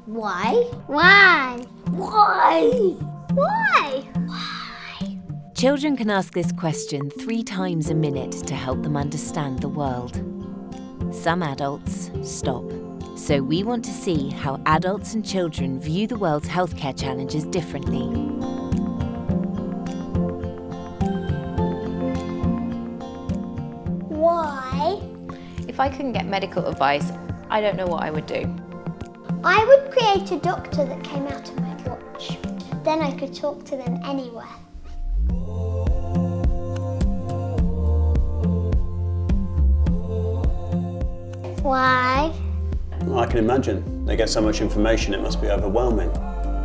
Why? Why? Why? Why? Why? Children can ask this question 3 times a minute to help them understand the world. Some adults stop. So we want to see how adults and children view the world's healthcare challenges differently. Why? If I couldn't get medical advice, I don't know what I would do. I would create a doctor that came out of my watch. Then I could talk to them anywhere. Why? I can imagine. They get so much information, it must be overwhelming.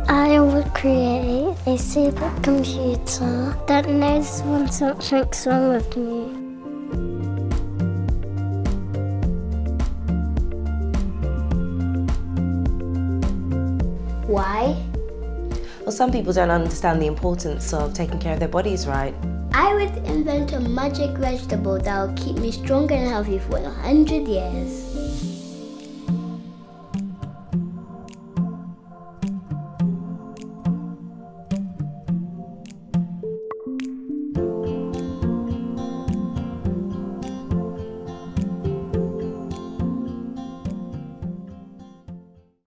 I would create a supercomputer that knows when something's wrong with me. Why? Well, some people don't understand the importance of taking care of their bodies right. I would invent a magic vegetable that will keep me strong and healthy for 100 years.